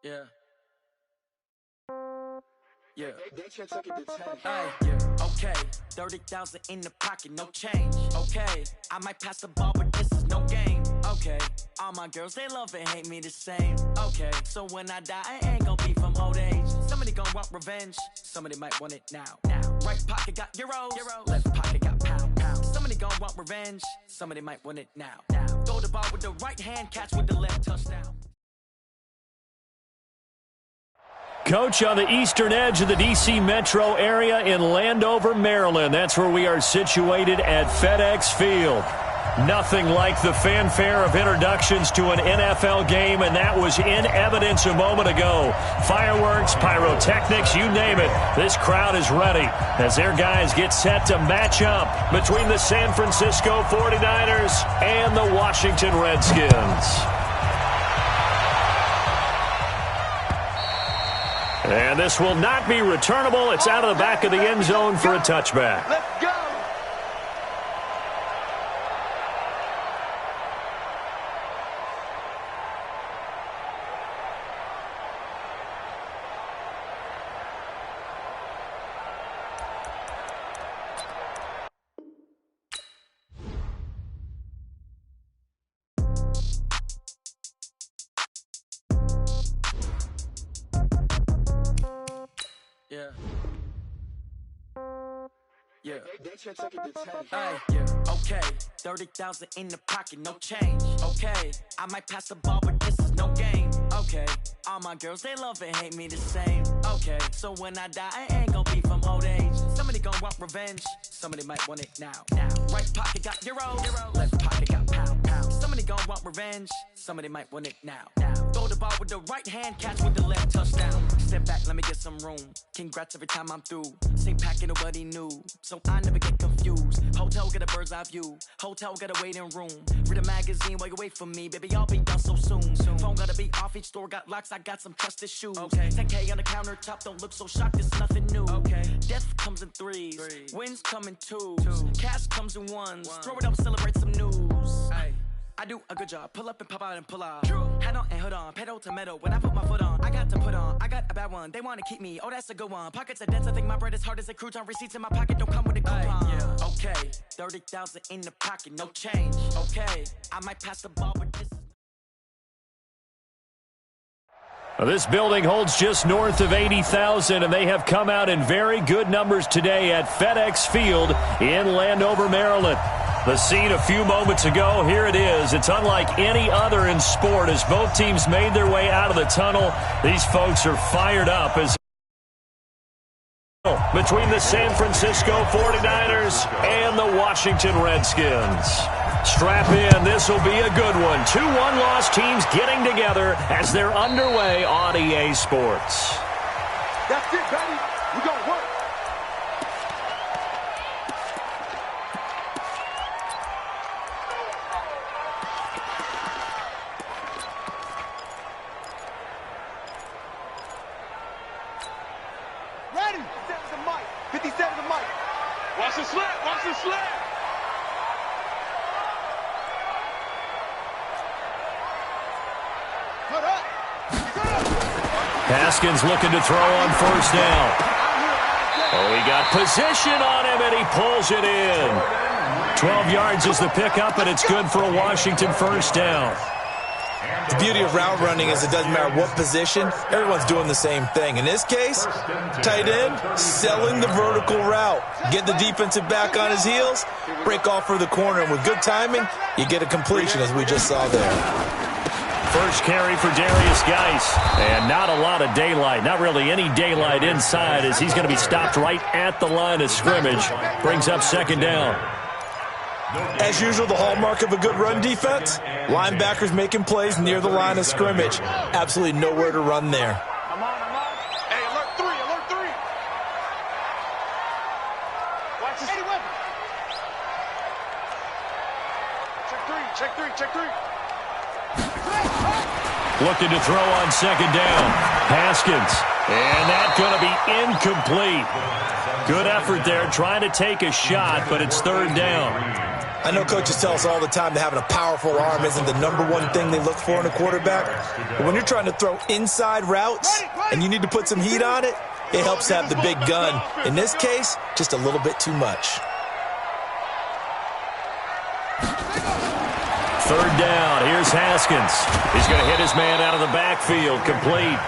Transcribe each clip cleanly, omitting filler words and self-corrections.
Yeah. Yeah. They took it to 10. Hey, yeah. Okay. 30,000 in the pocket, no change. Okay. I might pass the ball, but this is no game. Okay. All my girls, they love and hate me the same. Okay. So when I die, I ain't gonna be from old age. Somebody gonna want revenge. Somebody might want it now. Right pocket got euros. Left pocket got pound. Somebody gonna want revenge. Somebody might want it now. Throw the ball with the right hand, catch with the left, touchdown. Coach, on the eastern edge of the D.C. metro area in Landover, Maryland. That's where we are situated at FedEx Field. Nothing like the fanfare of introductions to an NFL game, and that was in evidence a moment ago. Fireworks, pyrotechnics, you name it. This crowd is ready as their guys get set to match up between the San Francisco 49ers and the Washington Redskins. And this will not be returnable. It's out of the back of the end zone for a touchback. Let's go. Yeah. Yeah. They took it to 10. Hey, yeah. Okay. 30,000 in the pocket, no change. Okay. I might pass the ball, but this is no game. Okay. All my girls, they love and hate me the same. Okay. So when I die, I ain't gonna be from old age. Somebody gonna want revenge. Somebody might want it now. Right pocket got euros. Left pocket got pound. Somebody gonna want revenge. Somebody might want it now. Throw the ball with the right hand, catch with the left, touchdown. Step back, let me get some room. Congrats every time I'm through. Same packet, nobody new. So I never get confused. Hotel get a bird's eye view. Hotel got a waiting room. Read a magazine while you wait for me. Baby, I'll be done so soon. Phone gotta be off, each store got locks. I got some trusted shoes. Okay. 10K on the countertop, don't look so shocked, it's nothing new. Okay. Death comes in threes. Wins come in twos. Cash comes in ones. Throw it up, celebrate some news. Ay. I do a good job. Pull up and pop out and pull out. Hat on and hood on. Pedal to metal. When I put my foot on, I got to put on. I got a bad one. They want to keep me. Oh, that's a good one. Pockets are dense. I think my bread is hard as a crouton. Receipts in my pocket don't come with a coupon. Yeah. Okay. 30,000 in the pocket. No change. Okay. I might pass the ball, but this. This building holds just north of 80,000, and they have come out in very good numbers today at FedEx Field in Landover, Maryland. The scene a few moments ago, here it is. It's unlike any other in sport as both teams made their way out of the tunnel. These folks are fired up as between the San Francisco 49ers and the Washington Redskins. Strap in, this will be a good one. 2 one-loss teams getting together as they're underway on EA Sports. That's it, baby. We're going to work. Ready. 57 the mic. 57 the mic. Watch the slip. Watch the slip. Haskins looking to throw on first down. Oh, he got position on him, and he pulls it in. 12 yards is the pickup, and it's good for a Washington first down. The beauty of route running is it doesn't matter what position, everyone's doing the same thing. In this case, tight end, selling the vertical route. Get the defensive back on his heels, break off for the corner, and with good timing, you get a completion as we just saw there. First carry for Darius Geis, and not a lot of daylight, not really any daylight inside as he's going to be stopped right at the line of scrimmage. Brings up second down. As usual, the hallmark of a good run defense, linebackers making plays near the line of scrimmage. Absolutely nowhere to run there. I'm on. Hey, alert 3, alert 3. Watch this. Check 3. Looking to throw on second down. Haskins. And that's going to be incomplete. Good effort there trying to take a shot, but it's third down. I know coaches tell us all the time that having a powerful arm isn't the number one thing they look for in a quarterback. But when you're trying to throw inside routes and you need to put some heat on it, it helps to have the big gun. In this case, just a little bit too much. Third down. Here's Haskins. He's going to hit his man out of the backfield. Complete.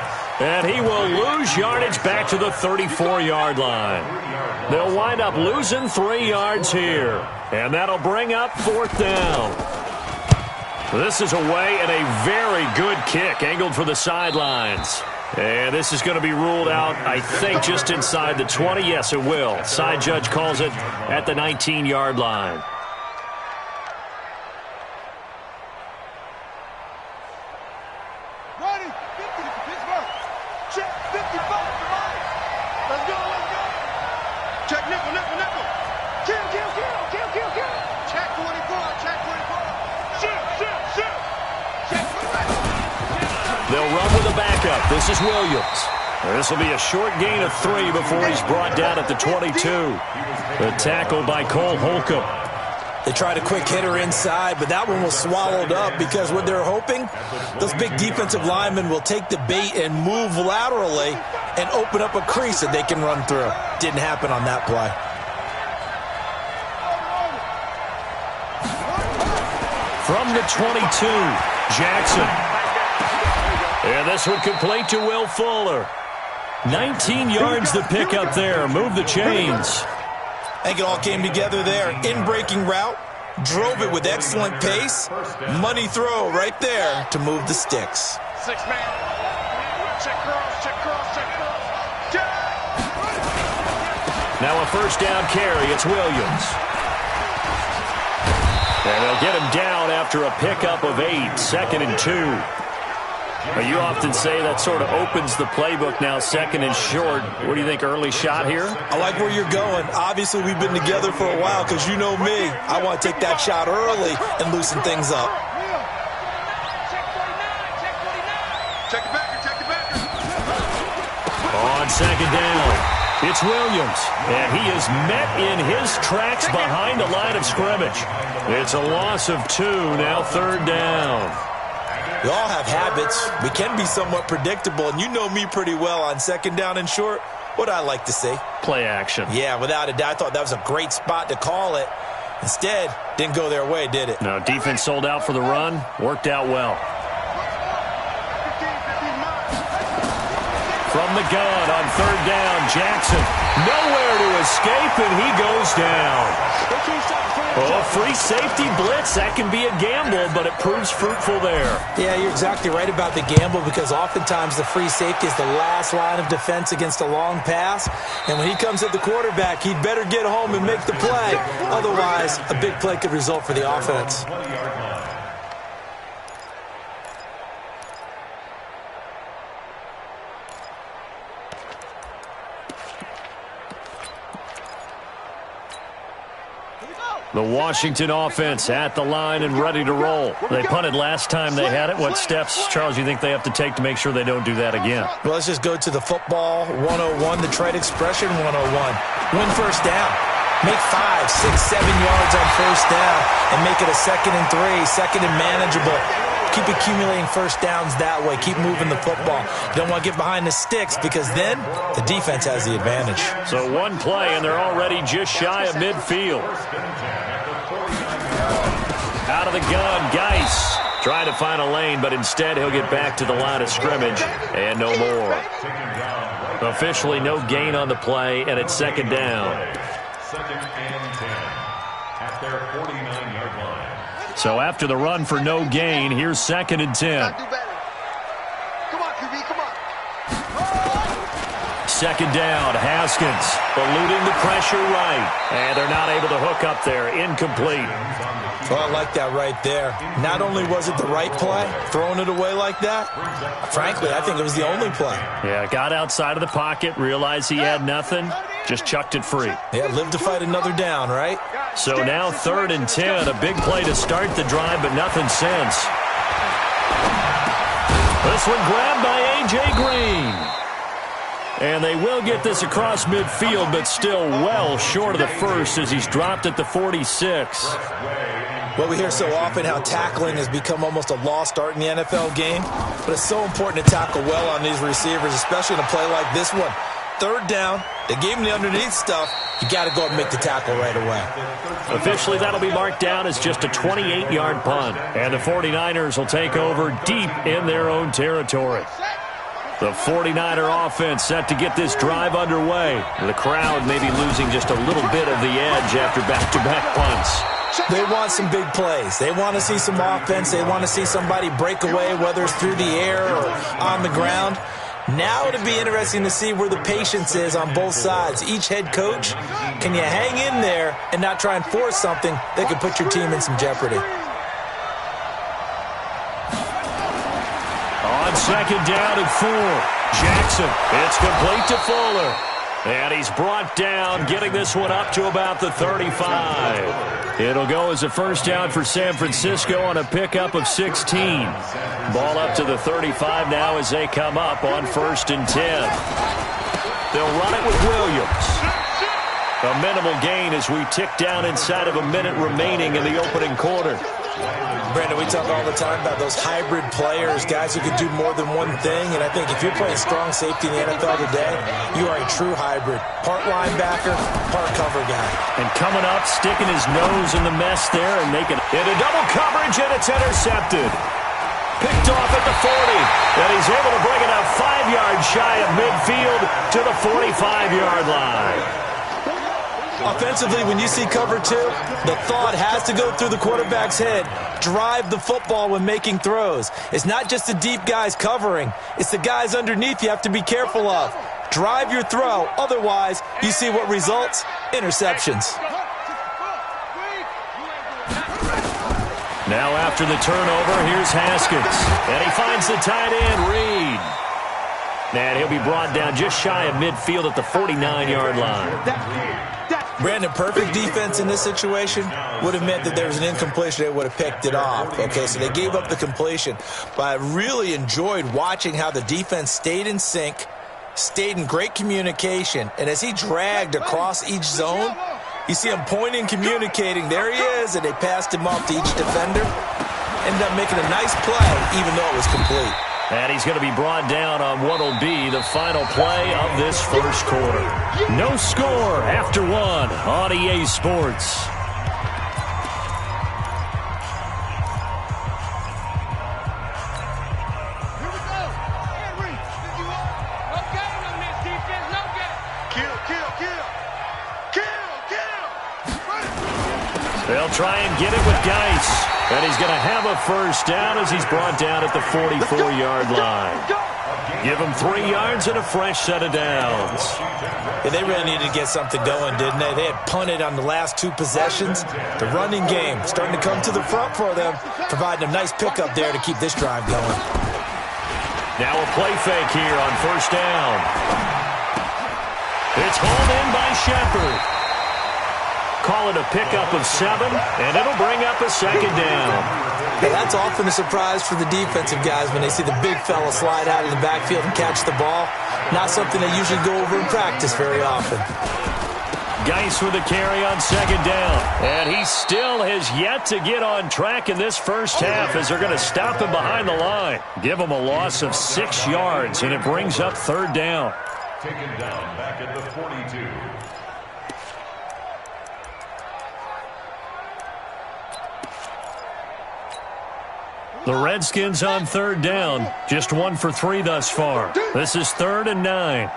And he will lose yardage back to the 34-yard line. They'll wind up losing 3 yards here. And that'll bring up 4th down. This is away and a very good kick angled for the sidelines. And this is going to be ruled out, I think, just inside the 20. Yes, it will. Side judge calls it at the 19-yard line. They'll run with a backup. This is Williams. This will be a short gain of 3 before he's brought down at the 22. The tackle by Cole Holcomb. They tried a quick hitter inside, but that one was swallowed up because what they're hoping, those big defensive linemen will take the bait and move laterally and open up a crease that they can run through. Didn't happen on that play. From the 22, Jackson. And this one complete to Will Fuller. 19 yards to pick up there. Move the chains. I think it all came together there. In-breaking route. Drove it with excellent pace. Money throw right there to move the sticks. 6-man. Check cross, check cross, check cross. Check! Now a first down carry. It's Williams. And they'll get him down after a pickup of 8. 2nd and 2. You often say that sort of opens the playbook now, 2nd and short. What do you think, early shot here? I like where you're going. Obviously, we've been together for a while because you know me. I want to take that shot early and loosen things up. Check the backer, check the backer. On 2nd down, it's Williams. And he is met in his tracks behind the line of scrimmage. It's a loss of 2, now 3rd down. We all have habits. We can be somewhat predictable, and you know me pretty well on 2nd down and short. What I like to see. Play action. Yeah, without a doubt. I thought that was a great spot to call it. Instead, didn't go their way, did it? No, defense sold out for the run. Worked out well. From the gun on 3rd down, Jackson. Nowhere to escape, and he goes down. Oh, free safety blitz. That can be a gamble, but it proves fruitful there. Yeah, you're exactly right about the gamble because oftentimes the free safety is the last line of defense against a long pass. And when he comes at the quarterback, he'd better get home and make the play. Otherwise, a big play could result for the offense. The Washington offense at the line and ready to roll. They punted last time they had it. What steps, Charles, you think they have to take to make sure they don't do that again? Well, let's just go to the football 101, the trade expression 101. Win first down. Make 5, 6, 7 yards on first down and make it a 2nd and 3, 2nd and manageable. Keep accumulating first downs that way. Keep moving the football. You don't want to get behind the sticks because then the defense has the advantage. So one play, and they're already just shy of midfield. Out of the gun, Geis trying to find a lane, but instead he'll get back to the line of scrimmage and no more. Officially no gain on the play, and it's 2nd down. 2nd and 10 at their 49-yard line. So after the run for no gain, here's 2nd and 10. Come on, QB, come on. 2nd down, Haskins eluding the pressure right. And they're not able to hook up there. Incomplete. Well, I like that right there. Not only was it the right play, throwing it away like that, frankly, I think it was the only play. Yeah, got outside of the pocket, realized he had nothing, just chucked it free. Yeah, live to fight another down, right? So now 3rd and 10, a big play to start the drive, but nothing since. This one grabbed by A.J. Green. And they will get this across midfield, but still well short of the first as he's dropped at the 46. Well, we hear so often how tackling has become almost a lost art in the NFL game, but it's so important to tackle well on these receivers, especially in a play like this one. Third down, they gave him the underneath stuff. You got to go and make the tackle right away. Officially, that'll be marked down as just a 28-yard punt, and the 49ers will take over deep in their own territory. The 49er offense set to get this drive underway. The crowd may be losing just a little bit of the edge after back-to-back punts. They want some big plays. They want to see some offense. They want to see somebody break away, whether it's through the air or on the ground. Now it'll be interesting to see where the patience is on both sides. Each head coach, can you hang in there and not try and force something that could put your team in some jeopardy? On second down and 4, Jackson. It's complete to Fuller. And he's brought down, getting this one up to about the 35. It'll go as a first down for San Francisco on a pickup of 16. Ball up to the 35 now as they come up on 1st and 10. They'll run it with Williams. A minimal gain as we tick down inside of a minute remaining in the opening quarter. Brandon, we talk all the time about those hybrid players, guys who can do more than one thing, and I think if you're playing strong safety in the NFL today, you are a true hybrid. Part linebacker, part cover guy. And coming up, sticking his nose in the mess there and making it a double coverage, and it's intercepted. Picked off at the 40, and he's able to bring it up 5 yards shy of midfield to the 45-yard line. Offensively, when you see cover 2, the thought has to go through the quarterback's head. Drive the football when making throws. It's not just the deep guys covering. It's the guys underneath you have to be careful of. Drive your throw. Otherwise, you see what results? Interceptions. Now after the turnover, here's Haskins. And he finds the tight end, Reed. And he'll be brought down just shy of midfield at the 49-yard line. Brandon, perfect defense in this situation would have meant that there was an incompletion. They would have picked it off. Okay, so they gave up the completion. But I really enjoyed watching how the defense stayed in sync, stayed in great communication. And as he dragged across each zone, you see him pointing, communicating. There he is, and they passed him off to each defender. Ended up making a nice play, even though it was complete. And he's going to be brought down on what will be the final play of this first quarter. No score after 1 on EA Sports. They'll try and get it with Geis. And he's going to have a first down as he's brought down at the 44-yard line. Give him 3 yards and a fresh set of downs. Yeah, they really needed to get something going, didn't they? They had punted on the last 2 possessions. The running game starting to come to the front for them, providing a nice pickup there to keep this drive going. Now a play fake here on first down. It's hauled in by Shepard. Call it a pickup of 7, and it'll bring up a second down. Yeah, that's often a surprise for the defensive guys when they see the big fella slide out of the backfield and catch the ball. Not something they usually go over in practice very often. Geis with a carry on second down. And he still has yet to get on track in this first half as they're going to stop him behind the line. Give him a loss of 6 yards, and it brings up third down. Taken down back at the 42. The Redskins on third down. Just 1 for 3 thus far. This is 3rd and 9.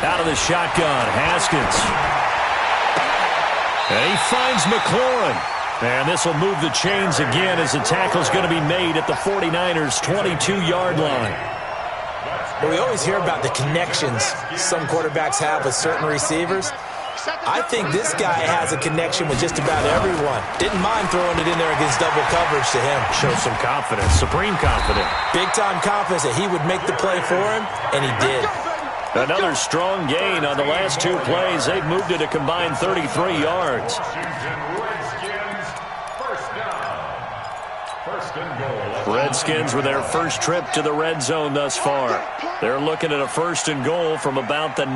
Out of the shotgun, Haskins. And he finds McLaurin. And this will move the chains again as the tackle's going to be made at the 49ers' 22-yard line. Well, we always hear about the connections some quarterbacks have with certain receivers. I think this guy has a connection with just about everyone. Didn't mind throwing it in there against double coverage to him. Shows some confidence, supreme confidence. Big-time confidence that he would make the play for him, and he did. Another strong gain on the last 2 plays. They've moved it a combined 33 yards. Washington Redskins, first down. First Redskins with their first trip to the red zone thus far. They're looking at a 1st and goal from about the 9.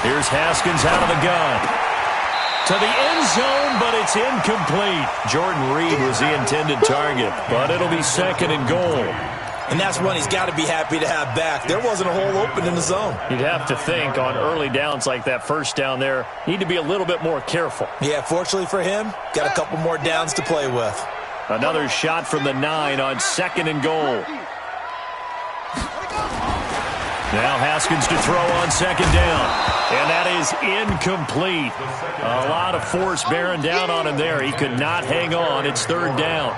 Here's Haskins out of the gun. To the end zone, but it's incomplete. Jordan Reed was the intended target, but it'll be 2nd and goal. And that's one he's got to be happy to have back. There wasn't a hole open in the zone. You'd have to think on early downs like that first down there, need to be a little bit more careful. Yeah, fortunately for him, got a couple more downs to play with. Another shot from the 9 on 2nd and goal. Now Haskins to throw on 2nd down. And that is incomplete. A lot of force bearing down on him there. He could not hang on. It's 3rd down.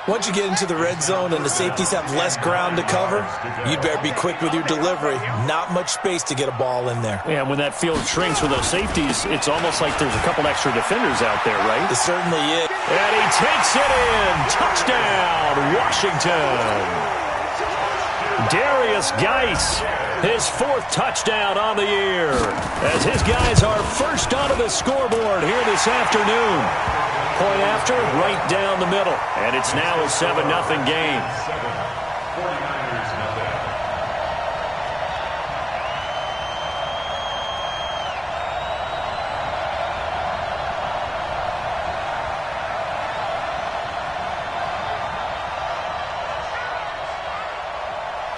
Once you get into the red zone and the safeties have less ground to cover, you'd better be quick with your delivery. Not much space to get a ball in there. Yeah, when that field shrinks with those safeties, it's almost like there's a couple extra defenders out there, right? It certainly is. And he takes it in. Touchdown, Washington. Darius Geis, his 4th touchdown on the year, as his guys are first onto the scoreboard here this afternoon. Point after, right down the middle. And it's now a 7-0 game.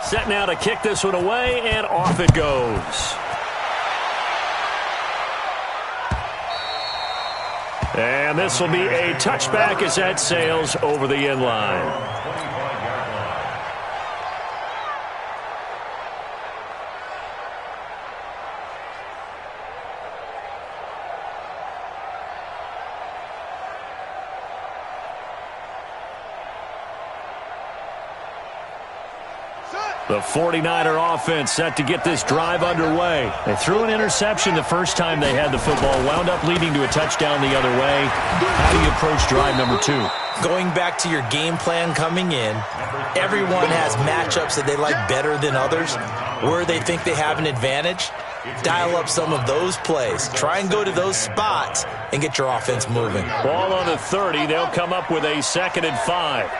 Set now to kick this one away, and off it goes. And this will be a touchback as that sails over the end line. The 49er offense set to get this drive underway. They threw an interception the first time they had the football, wound up leading to a touchdown the other way. How do you approach drive number 2? Going back to your game plan coming in, everyone has matchups that they like better than others. Where they think they have an advantage, dial up some of those plays. Try and go to those spots and get your offense moving. Ball on the 30. They'll come up with a 2nd and 5.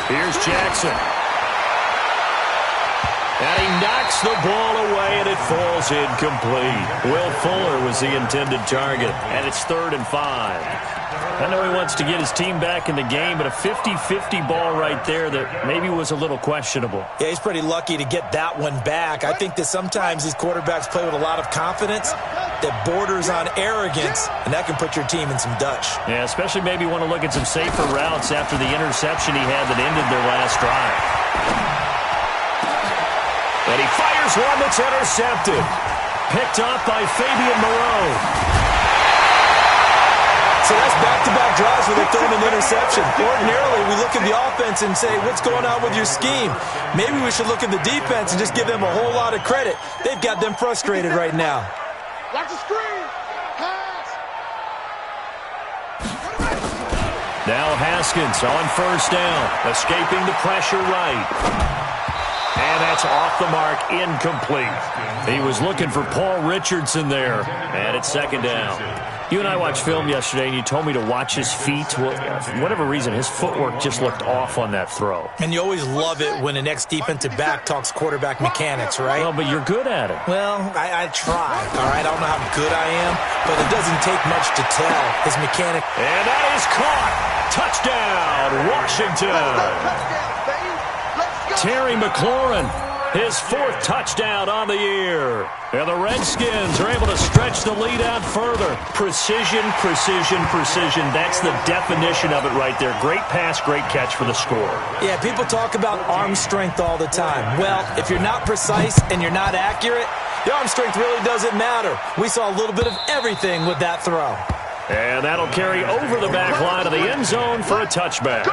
Here's Jackson. And he knocks the ball away, and it falls incomplete. Will Fuller was the intended target, and it's 3rd and 5. I know he wants to get his team back in the game, but a 50-50 ball right there that maybe was a little questionable. Yeah, he's pretty lucky to get that one back. I think that sometimes these quarterbacks play with a lot of confidence that borders on arrogance, and that can put your team in some Dutch. Yeah, especially maybe want to look at some safer routes after the interception he had that ended their last drive. And he fires one that's intercepted. Picked off by Fabian Moreau. So that's back-to-back drives where they're throwing an interception. Ordinarily, we look at the offense and say, what's going on with your scheme? Maybe we should look at the defense and just give them a whole lot of credit. They've got them frustrated right now. Watch the screen. Pass. Now Haskins on 1st down, escaping the pressure right. And that's off the mark, incomplete. He was looking for Paul Richardson there, and it's 2nd down. You and I watched film yesterday, and you told me to watch his feet. Well, for whatever reason, his footwork just looked off on that throw. And you always love it when an ex-defensive back talks quarterback mechanics, right? Well, but you're good at it. Well, I try, all right? I don't know how good I am, but it doesn't take much to tell. His mechanic. And that is caught. Touchdown, Washington. Terry McLaurin, his 4th touchdown on the year. And the Redskins are able to stretch the lead out further. Precision, precision, precision. That's the definition of it right there. Great pass, great catch for the score. Yeah, people talk about arm strength all the time. Well, if you're not precise and you're not accurate, the arm strength really doesn't matter. We saw a little bit of everything with that throw. And that'll carry over the back line of the end zone for a touchback.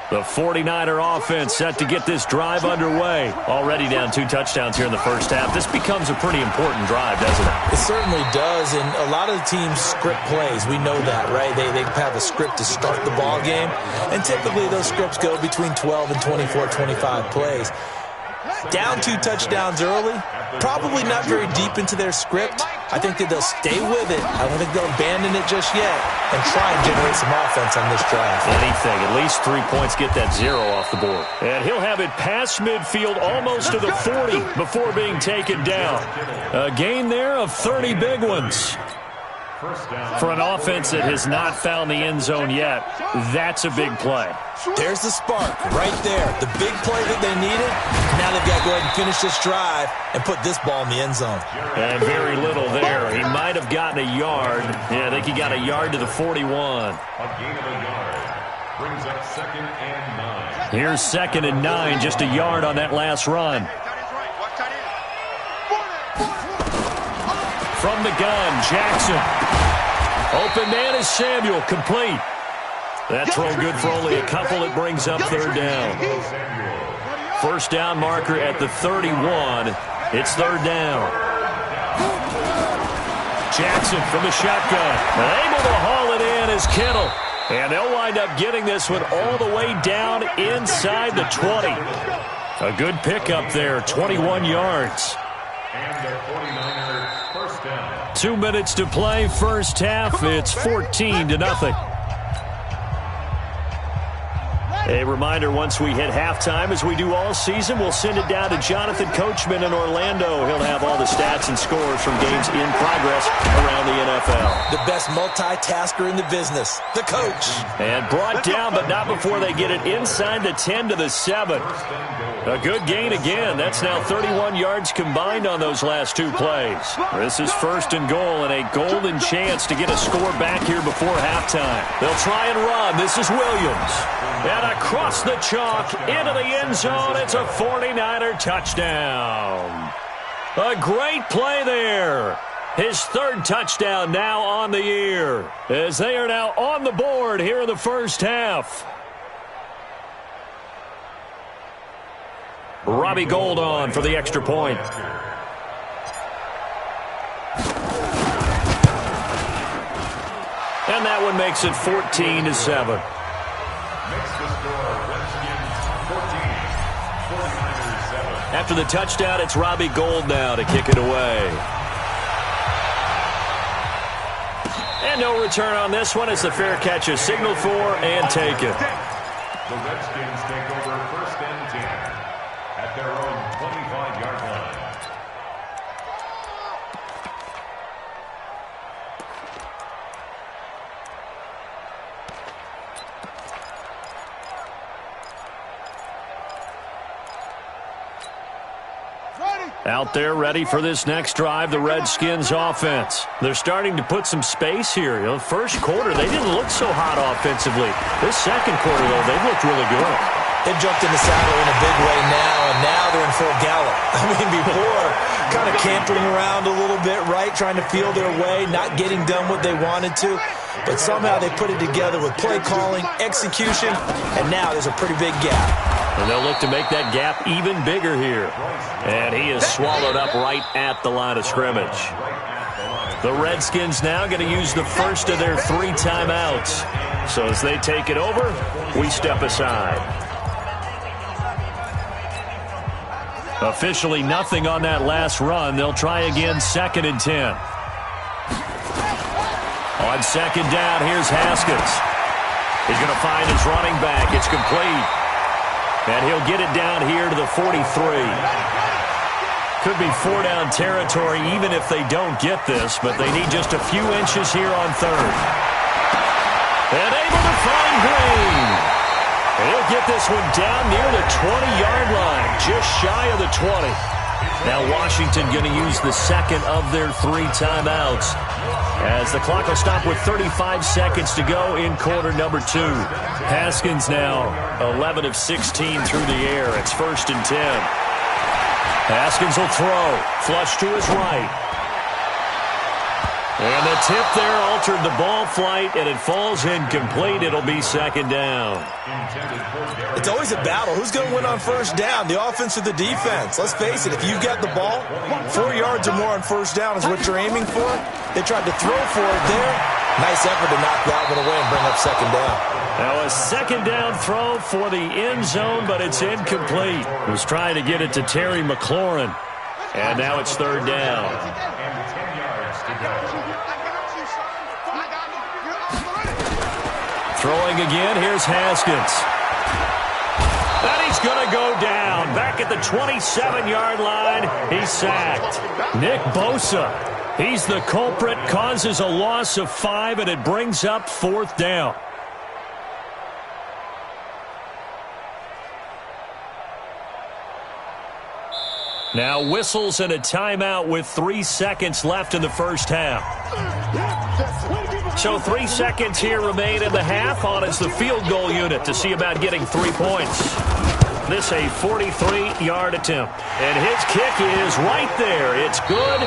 The 49er offense set to get this drive underway. Already down 2 touchdowns here in the first half. This becomes a pretty important drive, doesn't it? It certainly does, and a lot of the teams script plays. We know that, right? They have a script to start the ball game, and typically those scripts go between 12 and 24, 25 plays. Down 2 touchdowns early, probably not very deep into their script. I think that they'll stay with it. I don't think they'll abandon it just yet and try and generate some offense on this drive. Anything, at least 3 points, get that 0 off the board. And he'll have it past midfield almost to the 40 before being taken down. A gain there of 30 big ones. For an offense that has not found the end zone yet, that's a big play. There's the spark right there. The big play that they needed. Now they've got to go ahead and finish this drive and put this ball in the end zone. And very little there. He might have gotten a yard. Yeah, I think he got a yard to the 41. A gain of a yard brings up 2nd and 9. Here's 2nd and 9, just a yard on that last run. From the gun, Jackson. Open man is Samuel, complete. That throw good for only a couple. It brings up 3rd down. First down marker at the 31. It's 3rd down. Jackson from the shotgun. Able to haul it in is Kittle. And they'll wind up getting this one all the way down inside the 20. A good pickup there, 21 yards. And the 49ers first down. 2 minutes to play, first half. It's 14-0. A reminder, once we hit halftime, as we do all season, we'll send it down to Jonathan Coachman in Orlando. He'll have all the stats and scores from games in progress around the NFL. The best multitasker in the business, the coach. And brought down, but not before they get it inside the 10 to the 7. A good gain again. That's now 31 yards combined on those last 2 plays. This is 1st and goal and a golden chance to get a score back here before halftime. They'll try and run. This is Williams. And across the chalk into the end zone. It's a 49er touchdown. A great play there. His 3rd touchdown now on the year, as they are now on the board here in the first half. Robbie Gould on for the extra point. And that one makes it 14-7. After the touchdown, it's Robbie Gould now to kick it away. And no return on this one. It's the fair catch is signaled for and taken. The Redskins take over 1st and 10 at their own 25-yard line. Out there ready for this next drive, the Redskins offense. They're starting to put some space here. You know, first quarter, they didn't look so hot offensively. This second quarter, though, they've looked really good. They've jumped in the saddle in a big way now, and now they're in full gallop. I mean, before, kind of cantering around a little bit, right, trying to feel their way, not getting done what they wanted to. But somehow they put it together with play calling, execution, and now there's a pretty big gap. And they'll look to make that gap even bigger here. And he is swallowed up right at the line of scrimmage. The Redskins now going to use the first of their 3 timeouts. So as they take it over, we step aside. Officially nothing on that last run. They'll try again 2nd and 10. On 2nd down, here's Haskins. He's going to find his running back. It's complete. And he'll get it down here to the 43. Could be 4-down territory even if they don't get this, but they need just a few inches here on 3rd. And able to find Green. And he'll get this one down near the 20-yard line, just shy of the 20. Now Washington going to use the 2nd of their 3 timeouts, as the clock will stop with 35 seconds to go in quarter number 2. Haskins now 11 of 16 through the air. It's 1st and 10. Haskins will throw. Flush to his right. And the tip there altered the ball flight, and it falls incomplete. It'll be 2nd down. It's always a battle. Who's going to win on 1st down, the offense or the defense? Let's face it, if you've got the ball, 4 yards or more on 1st down is what you're aiming for. They tried to throw for it there. Nice effort to knock that one away and bring up 2nd down. Now a second down throw for the end zone, but it's incomplete. Was trying to get it to Terry McLaurin. And now it's third down. And 10 yards to go. Throwing again, here's Haskins. And he's going to go down. Back at the 27-yard line, he's sacked. Nick Bosa, he's the culprit, causes a loss of 5, and it brings up fourth down. Now whistles and a timeout with 3 seconds left in the first half. So 3 seconds here remain in the half. On is the field goal unit to see about getting 3 points. This a 43-yard attempt. And his kick is right there. It's good.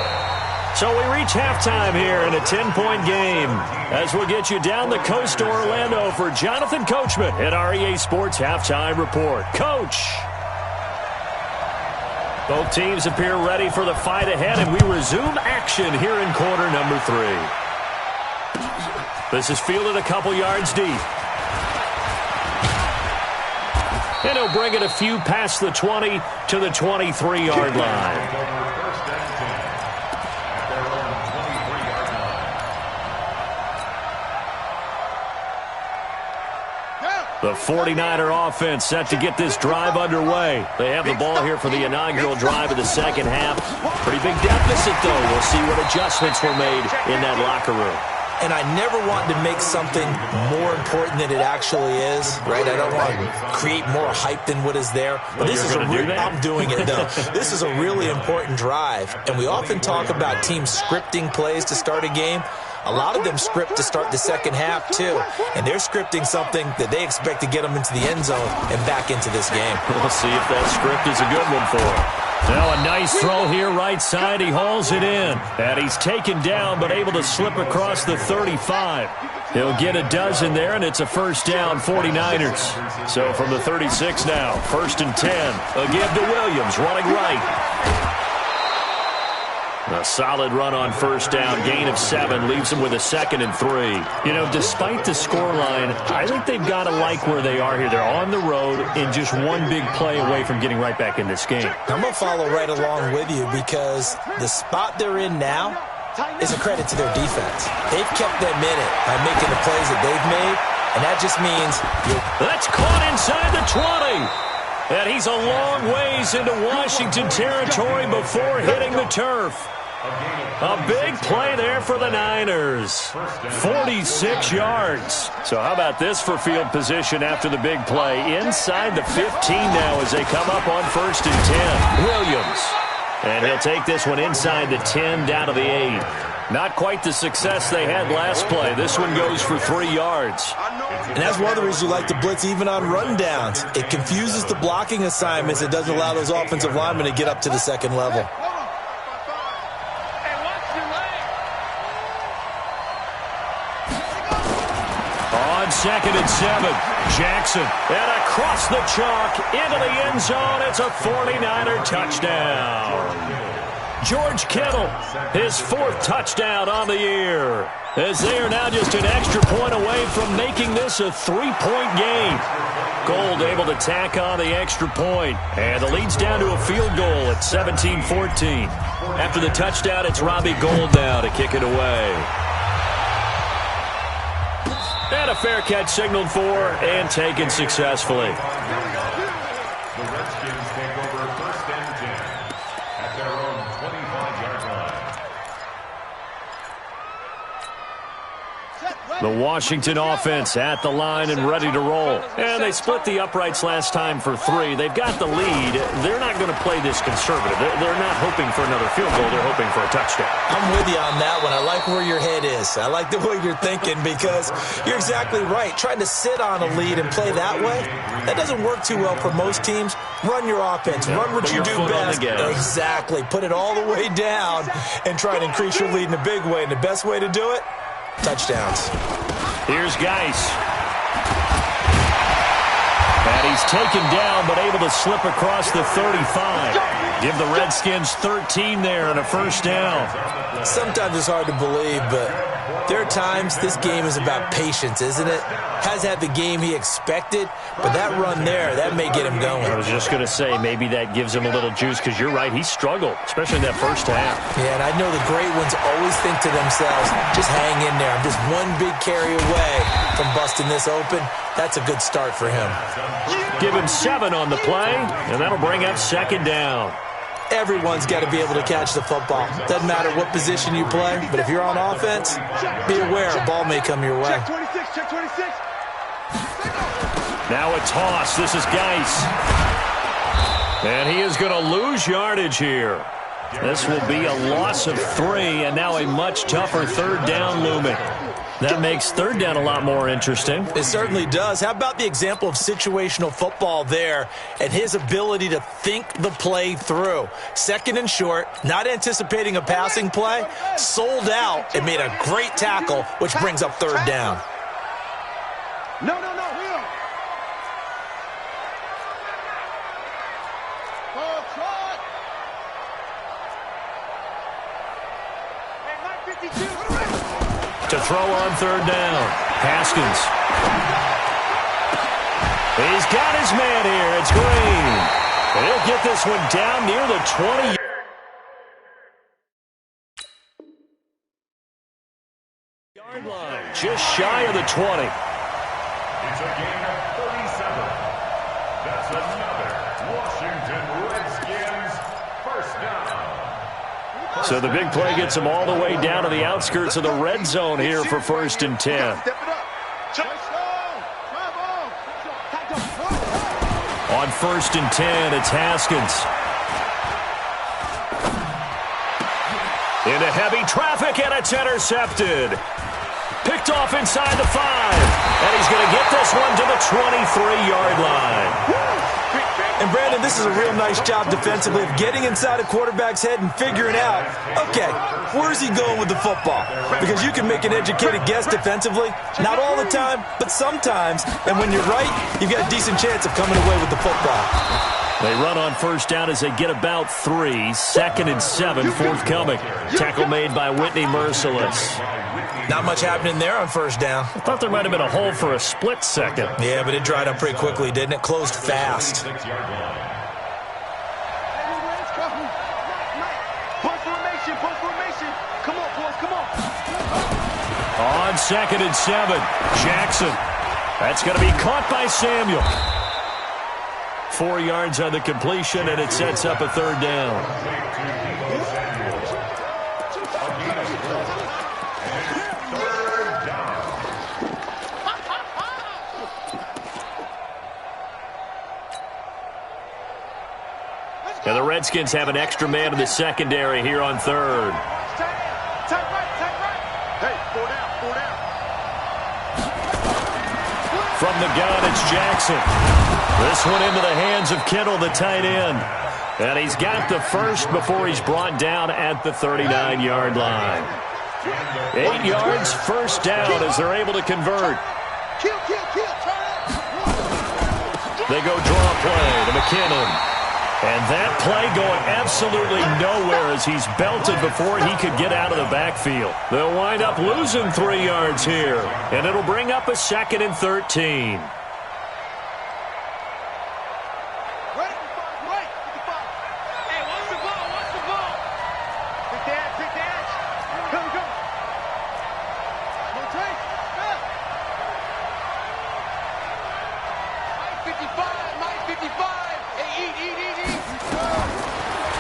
So we reach halftime here in a 10-point game. As we'll get you down the coast to Orlando for Jonathan Coachman at our EA Sports Halftime Report. Coach. Both teams appear ready for the fight ahead, and we resume action here in quarter number 3. This is fielded a couple yards deep. And he'll bring it a few past the 20 to the 23-yard line. The 49er offense set to get this drive underway. They have the ball here for the inaugural drive of the second half. Pretty big deficit, though. We'll see what adjustments were made in that locker room. And I never want to make something more important than it actually is, right? I don't want to create more hype than what is there. But this is I'm doing it, though. This is a really important drive. And we often talk about teams scripting plays to start a game. A lot of them script to start the second half, too. And they're scripting something that they expect to get them into the end zone and back into this game. We'll see if that script is a good one for them. Now a nice throw here right side. He hauls it in. And he's taken down but able to slip across the 35. He'll get a dozen there, and it's a first down, 49ers. So from the 36 now, 1st and 10. A give to Williams, running right. A solid run on first down, gain of 7, leaves them with a 2nd and 3. You know, despite the scoreline, I think they've got to like where they are here. They're on the road and just one big play away from getting right back in this game. I'm going to follow right along with you because the spot they're in now is a credit to their defense. They've kept them in it by making the plays that they've made, and that just means that's caught inside the 20. And he's a long ways into Washington territory before hitting the turf. A big play there for the Niners. 46 yards. So how about this for field position after the big play? Inside the 15 now as they come up on 1st and 10. Williams. And he'll take this one inside the 10 down to the 8. Not quite the success they had last play. This one goes for 3 yards. And that's one of the reasons you like to blitz even on rundowns. It confuses the blocking assignments. It doesn't allow those offensive linemen to get up to the second level. On 2nd and 7, Jackson. And across the chalk into the end zone. It's a 49er touchdown. George Kittle, his 4th touchdown on the year. As they are now just an extra point away from making this a 3-point game. Gold able to tack on the extra point. And the lead's down to a field goal at 17-14. After the touchdown, it's Robbie Gould now to kick it away. And a fair catch signaled for and taken successfully. The Redskins take over 1st and 10 at their own 25-yard line. The Washington offense at the line and ready to roll. And they split the uprights last time for 3. They've got the lead. They're not going to play this conservative. They're not hoping for another field goal. They're hoping for a touchdown. I'm with you on that one. I like where your head is. I like the way you're thinking because you're exactly right. Trying to sit on a lead and play that way, that doesn't work too well for most teams. Run your offense. Run what you do best. Exactly. Put it all the way down and try and increase your lead in a big way. And the best way to do it, touchdowns. Here's Geis. And he's taken down but able to slip across the 35. Give the Redskins 13 there and a first down. Sometimes it's hard to believe, but there are times this game is about patience, isn't it? Has had the game he expected, but that run there, that may get him going. I was just going to say, maybe that gives him a little juice, because you're right, he struggled, especially in that first half. Yeah, and I know the great ones always think to themselves, just hang in there. I'm just one big carry away from busting this open. That's a good start for him. Give him 7 on the play, and that'll bring up second down. Everyone's got to be able to catch the football. Doesn't matter what position you play, but if you're on offense, be aware a ball may come your way. Check 26, check 26. Now a toss. This is Geis. And he is going to lose yardage here. This will be a loss of 3, and now a much tougher third down looming. That makes third down a lot more interesting. It certainly does. How about the example of situational football there and his ability to think the play through? Second and short, not anticipating a passing play, sold out and made a great tackle, which brings up third down. No, Will. Oh, try. Hey, 952. To throw on third down. Haskins. He's got his man here. It's Green. And he'll get this one down near the 20. Yard line, just shy of the 20. It's a gain of 37. That's another Washington Redskins first down. So the big play gets him all the way down to the outskirts of the red zone here for first and 10. On first and 10, it's Haskins. Into heavy traffic, and it's intercepted. Picked off inside the 5. And he's going to get this one to the 23-yard line. And, Brandon, this is a real nice job defensively of getting inside a quarterback's head and figuring out, okay, where's he going with the football? Because you can make an educated guess defensively, not all the time, but sometimes. And when you're right, you've got a decent chance of coming away with the football. They run on first down as they get about 3. Second and 7 forthcoming. Tackle made by Whitney Merciless. Not much happening there on first down. I thought there might have been a hole for a split second. Yeah, but it dried up pretty quickly, didn't it? Closed fast. Push formation. Come on, boys, come on. On second and 7, Jackson. That's going to be caught by Samuel. 4 yards on the completion, and it sets up a third down. And the Redskins have an extra man in the secondary here on third. Take right. Hey, 4 down. From the gun, it's Jackson. This one into the hands of Kittle, the tight end. And he's got the first before he's brought down at the 39-yard line. 8 yards, first down as they're able to convert. They go draw play to McKinnon. And that play going absolutely nowhere as he's belted before he could get out of the backfield. They'll wind up losing 3 yards here. And it'll bring up a second and 13.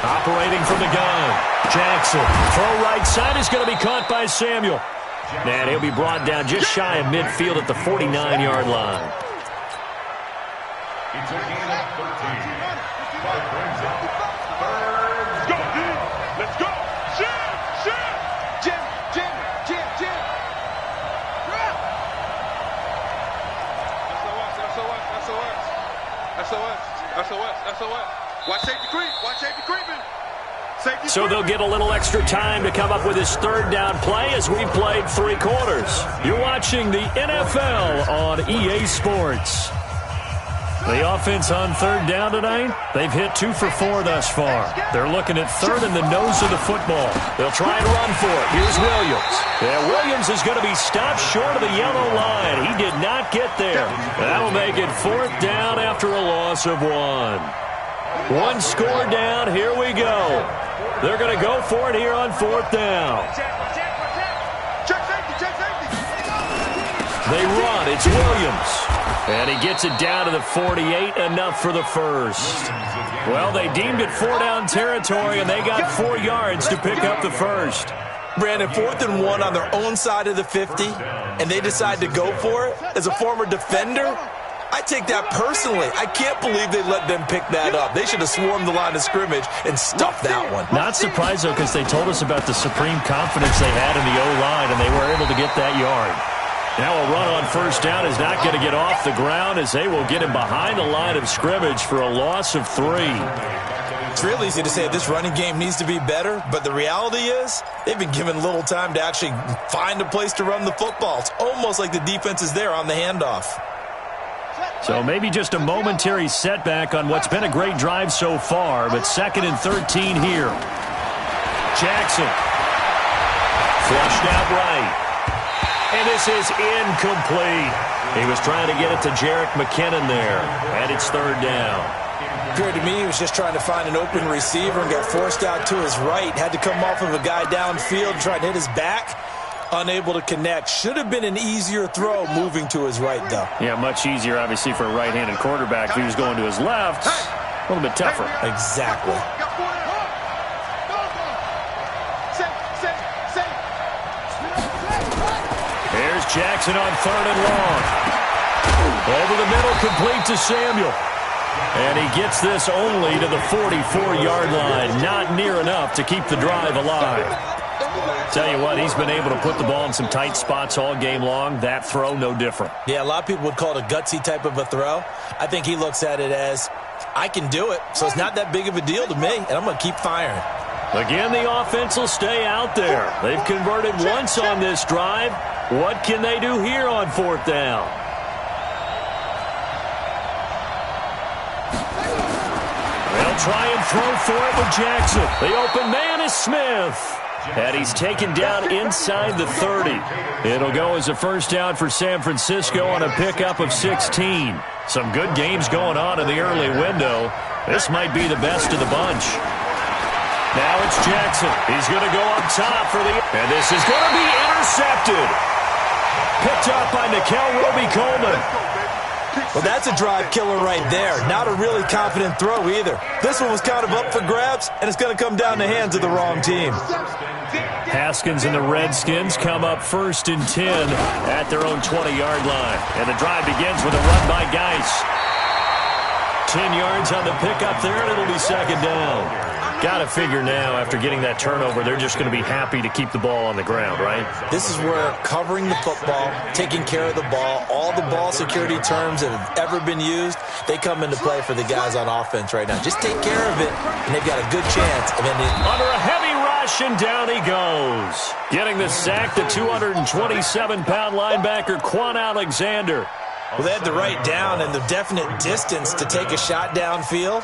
Operating from the gun. Jackson. Throw right side is going to be caught by Samuel. And he'll be brought down just shy of midfield at the 49-yard line. It's a gain of 13. That brings up third. Go, Jim. Let's go. Jim. SOS. Watch safety creeping. So they'll get a little extra time to come up with his third down play as we played 3 quarters. You're watching the NFL on EA Sports. The offense on third down tonight, they've hit 2 for 4 thus far. They're looking at third in the nose of the football. They'll try and run for it. Here's Williams. Yeah, Williams is going to be stopped short of the yellow line. He did not get there. That'll make it 4th down after a loss of 1. 1 score down. Here we go. They're going to go for it here on 4th down. They run. It's Williams. And he gets it down to the 48, enough for the first. Well, they deemed it 4 down territory, and they got 4 yards to pick up the first. Brandon, 4th and 1 on their own side of the 50, and they decide to go for it. As a former defender, I take that personally. I can't believe they let them pick that up. They should have swarmed the line of scrimmage and stuffed that one. Not surprised, though, because they told us about the supreme confidence they had in the O-line, and they were able to get that yard. Now a run on 1st down is not going to get off the ground, as they will get him behind the line of scrimmage for a loss of 3. It's real easy to say this running game needs to be better, but the reality is they've been given little time to actually find a place to run the football. It's almost like the defense is there on the handoff. So maybe just a momentary setback on what's been a great drive so far, but 2nd and 13 here. Jackson. Flushed out right. And this is incomplete. He was trying to get it to Jerick McKinnon there. And it's 3rd down. Appeared to me he was just trying to find an open receiver and got forced out to his right. Had to come off of a guy downfield and try to hit his back. Unable to connect. Should have been an easier throw moving to his right, though. Yeah, much easier, obviously, for a right-handed quarterback. If he was going to his left, a little bit tougher. Exactly. Here's Jackson on 3rd and long. Over the middle, complete to Samuel. And he gets this only to the 44-yard line. Not near enough to keep the drive alive. Tell you what, he's been able to put the ball in some tight spots all game long. That throw, no different. Yeah, a lot of people would call it a gutsy type of a throw. I think he looks at it as, I can do it, so it's not that big of a deal to me, and I'm going to keep firing. Again, the offense will stay out there. They've converted once on this drive. What can they do here on 4th down? They'll try and throw for it with Jackson. The open man is Smith. And he's taken down inside the 30. It'll go as a 1st down for San Francisco on a pickup of 16. Some good games going on in the early window. This might be the best of the bunch. Now it's Jackson. He's going to go up top for the... And this is going to be intercepted. Picked up by Nickel Roby-Coleman. Well, that's a drive killer right there. Not a really confident throw either. This one was kind of up for grabs, and it's going to come down the hands of the wrong team. Haskins and the Redskins come up 1st and 10 at their own 20-yard line. And the drive begins with a run by Geis. 10 yards on the pickup there, and it'll be 2nd down. Got to figure now, after getting that turnover, they're just going to be happy to keep the ball on the ground, right? This is where covering the football, taking care of the ball, all the ball security terms that have ever been used, they come into play for the guys on offense right now. Just take care of it, and they've got a good chance of ending. Under a heavy rush, and down he goes. Getting the sack, the 227-pound linebacker, Quan Alexander. Well, they had the right down and the definite distance to take a shot downfield,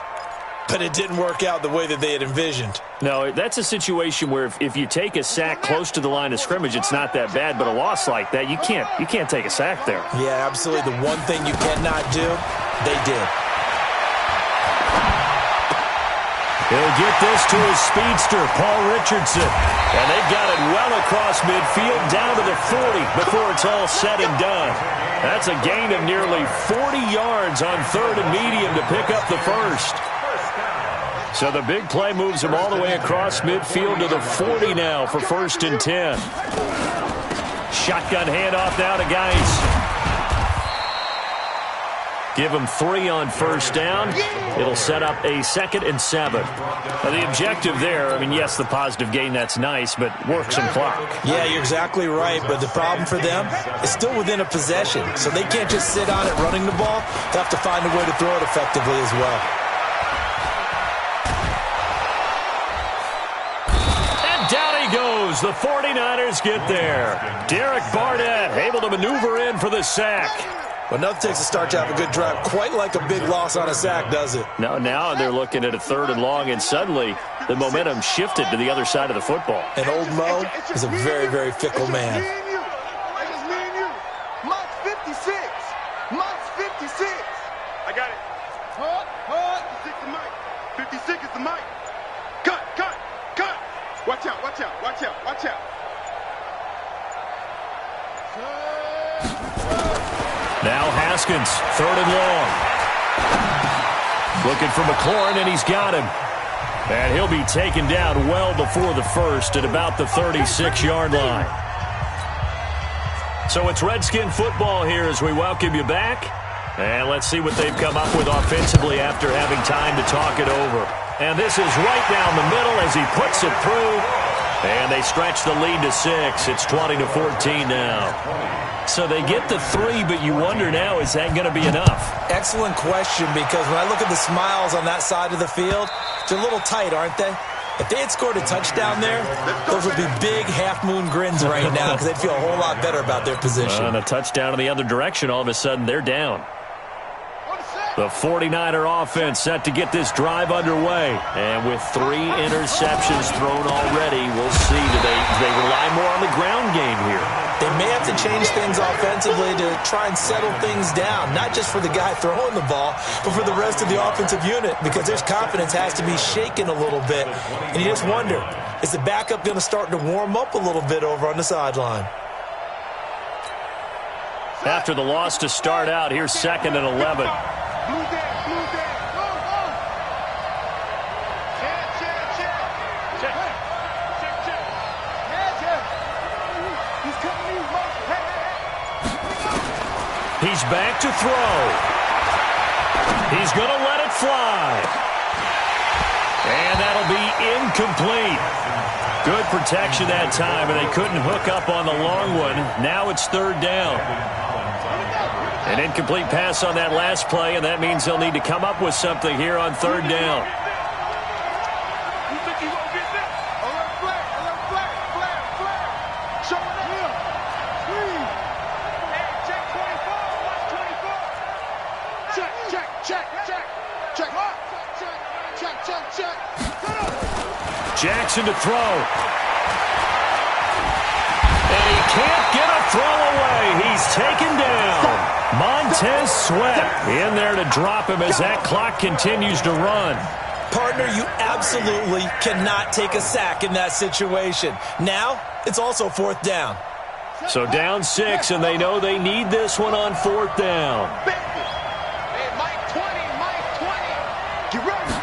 but it didn't work out the way that they had envisioned. No, that's a situation where if you take a sack close to the line of scrimmage, it's not that bad, but a loss like that, you can't take a sack there. Yeah, absolutely. The one thing you cannot do, they did. He'll get this to his speedster, Paul Richardson. And they've got it well across midfield, down to the 40 before it's all said and done. That's a gain of nearly 40 yards on 3rd and medium to pick up the first. So the big play moves him all the way across midfield to the 40 now for 1st and 10. Shotgun handoff now to Geis. Give him 3 on 1st down. It'll set up a 2nd and 7. Now the objective there, I mean, yes, the positive gain, that's nice, but work some clock. Yeah, you're exactly right, but the problem for them is still within a possession, so they can't just sit on it running the ball. They have to find a way to throw it effectively as well. And down he goes. The 49ers get there. Derek Barnett able to maneuver in for the sack. Well, nothing takes a start to have a good drive, quite like a big loss on a sack, does it? No, now they're looking at a 3rd and long, and suddenly the momentum shifted to the other side of the football. And old Mo is a very, very fickle man. Mike's 56. Mike's 56. I got it. 56 is Mike. 56 is the Mike. Cut. Watch out. Now Haskins, 3rd and long. Looking for McLaurin, and he's got him. And he'll be taken down well before the 1st at about the 36-yard line. So it's Redskin football here as we welcome you back. And let's see what they've come up with offensively after having time to talk it over. And this is right down the middle as he puts it through. And they stretch the lead to 6. It's 20-14 now. So they get the 3, but you wonder now, is that going to be enough? Excellent question, because when I look at the smiles on that side of the field, they're a little tight, aren't they? If they had scored a touchdown there, those would be big half-moon grins right now because they'd feel a whole lot better about their position. And a touchdown in the other direction, all of a sudden they're down. The 49er offense set to get this drive underway. And with 3 interceptions thrown already, we'll see. Do they rely more on the ground game here? They may have to change things offensively to try and settle things down, not just for the guy throwing the ball, but for the rest of the offensive unit, because their confidence has to be shaken a little bit. And you just wonder, is the backup going to start to warm up a little bit over on the sideline? After the loss to start out, here's 2nd and 11. Blue there. Go. Check. He's coming in. He's back to throw. He's going to let it fly. And that'll be incomplete. Good protection that time, and they couldn't hook up on the long one. Now it's 3rd down. An incomplete pass on that last play, and that means they'll need to come up with something here on 3rd down. You think he won't get this? Alert flare. Show it up. Hey, check 24. Watch 24. Check. Jackson to throw. And he can't get a throw away. He's taken down. Montez Sweat in there to drop him as that clock continues to run. Partner, you absolutely cannot take a sack in that situation. Now, it's also 4th down. So down 6, and they know they need this one on 4th down. Hey, Mike 20. Get ready.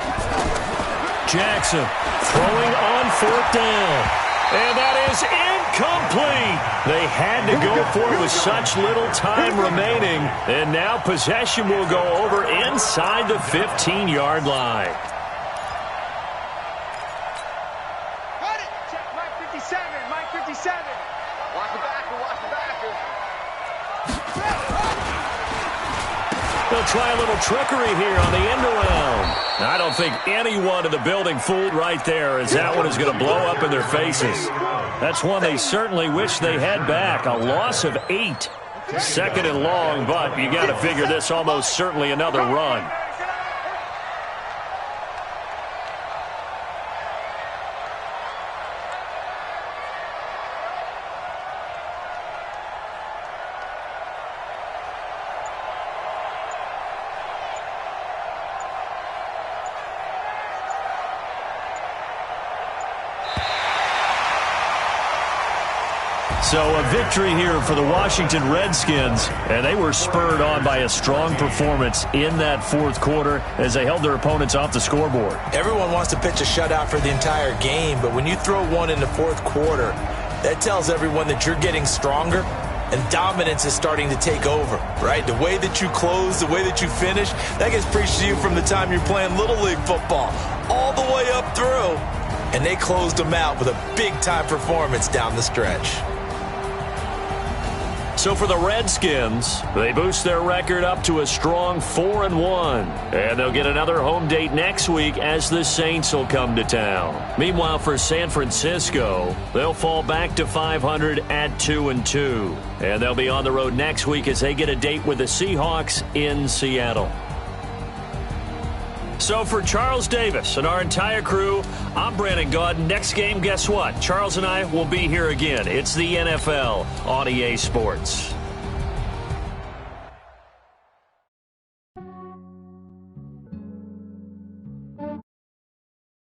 Jackson throwing on 4th down. And that is incomplete. They had to go for it with such little time remaining. And now possession will go over inside the 15-yard line. Got it. Check Mike 57. Watch the backer. They'll try a little trickery here on the end around. I don't think anyone in the building fooled right there, as that one is going to blow up in their faces. That's one they certainly wish they had back. A loss of 8. 2nd and long, but you got to figure this almost certainly another run. So a victory here for the Washington Redskins, and they were spurred on by a strong performance in that 4th quarter as they held their opponents off the scoreboard. Everyone wants to pitch a shutout for the entire game, but when you throw one in the 4th quarter, that tells everyone that you're getting stronger and dominance is starting to take over, right? The way that you close, the way that you finish, that gets preached to you from the time you're playing Little League football all the way up through, and they closed them out with a big-time performance down the stretch. So for the Redskins, they boost their record up to a strong 4-1. And they'll get another home date next week as the Saints will come to town. Meanwhile, for San Francisco, they'll fall back to 500 at 2-2. And they'll be on the road next week as they get a date with the Seahawks in Seattle. So for Charles Davis and our entire crew, I'm Brandon Gaud. Next game, guess what? Charles and I will be here again. It's the NFL on EA Sports.